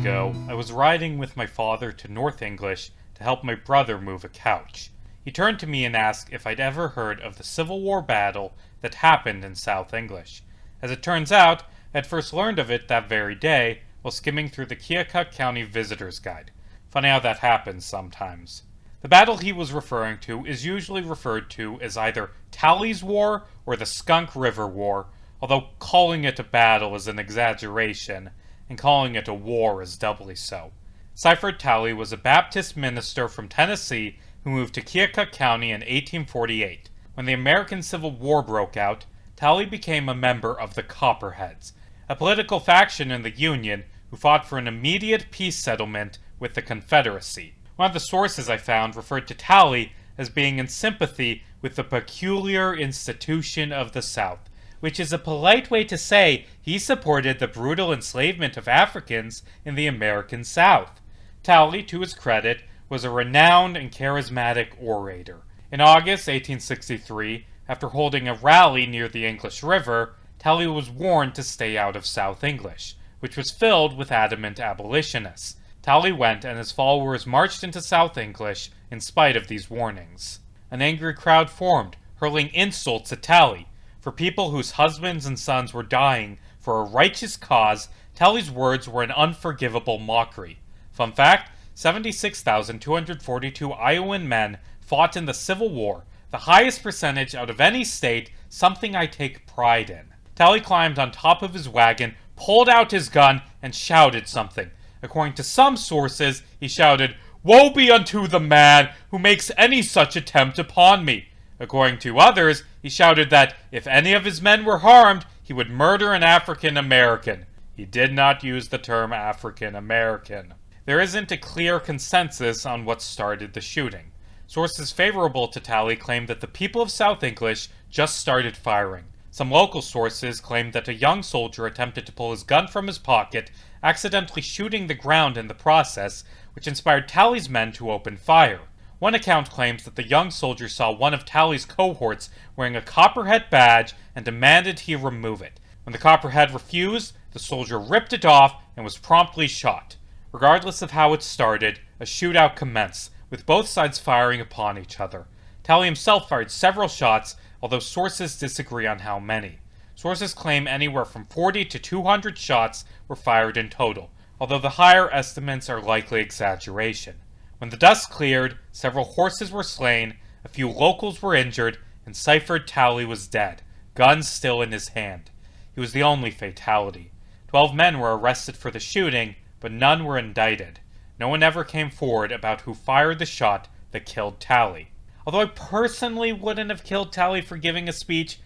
ago, I was riding with my father to North English to help my brother move a couch. He turned to me and asked if I'd ever heard of the Civil War battle that happened in South English. As it turns out, I had first learned of it that very day while skimming through the Keokuk County Visitor's Guide. Funny how that happens sometimes. The battle he was referring to is usually referred to as either Talley's War or the Skunk River War, although calling it a battle is an exaggeration, and calling it a war is doubly so. Cyphert Talley was a Baptist minister from Tennessee who moved to Keokuk County in 1848. When the American Civil War broke out, Talley became a member of the Copperheads, a political faction in the Union who fought for an immediate peace settlement with the Confederacy. One of the sources I found referred to Talley as being in sympathy with the peculiar institution of the South, which is a polite way to say he supported the brutal enslavement of Africans in the American South. Talley, to his credit, was a renowned and charismatic orator. In August 1863, after holding a rally near the English River, Talley was warned to stay out of South English, which was filled with adamant abolitionists. Talley went and his followers marched into South English in spite of these warnings. An angry crowd formed, hurling insults at Talley. For people whose husbands and sons were dying for a righteous cause, Talley's words were an unforgivable mockery. Fun fact, 76,242 Iowan men fought in the Civil War, the highest percentage out of any state, something I take pride in. Talley climbed on top of his wagon, pulled out his gun, and shouted something. According to some sources, he shouted, "Woe be unto the man who makes any such attempt upon me." According to others, he shouted that if any of his men were harmed, he would murder an African American. He did not use the term African American. There isn't a clear consensus on what started the shooting. Sources favorable to Talley claim that the people of South English just started firing. Some local sources claim that a young soldier attempted to pull his gun from his pocket, accidentally shooting the ground in the process, which inspired Talley's men to open fire. One account claims that the young soldier saw one of Talley's cohorts wearing a Copperhead badge and demanded he remove it. When the Copperhead refused, the soldier ripped it off and was promptly shot. Regardless of how it started, a shootout commenced, with both sides firing upon each other. Talley himself fired several shots, although sources disagree on how many. Sources claim anywhere from 40 to 200 shots were fired in total, although the higher estimates are likely exaggeration. When the dust cleared, several horses were slain, a few locals were injured, and Cyphert Talley was dead, guns still in his hand. He was the only fatality. 12 men were arrested for the shooting, but none were indicted. No one ever came forward about who fired the shot that killed Talley. Although I personally wouldn't have killed Talley for giving a speech,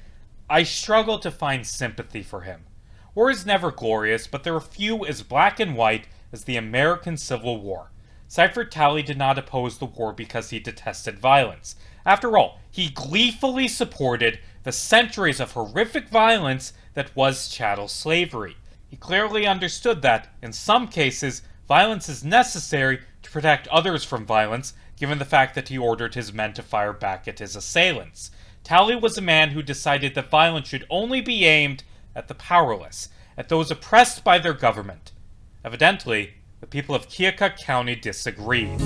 I struggle to find sympathy for him. War is never glorious, but there are few as black and white as the American Civil War. Cyphert Talley did not oppose the war because he detested violence. After all, he gleefully supported the centuries of horrific violence that was chattel slavery. He clearly understood that, in some cases, violence is necessary to protect others from violence, given the fact that he ordered his men to fire back at his assailants. Talley was a man who decided that violence should only be aimed at the powerless, at those oppressed by their government. Evidently, the people of Keokuk County disagreed.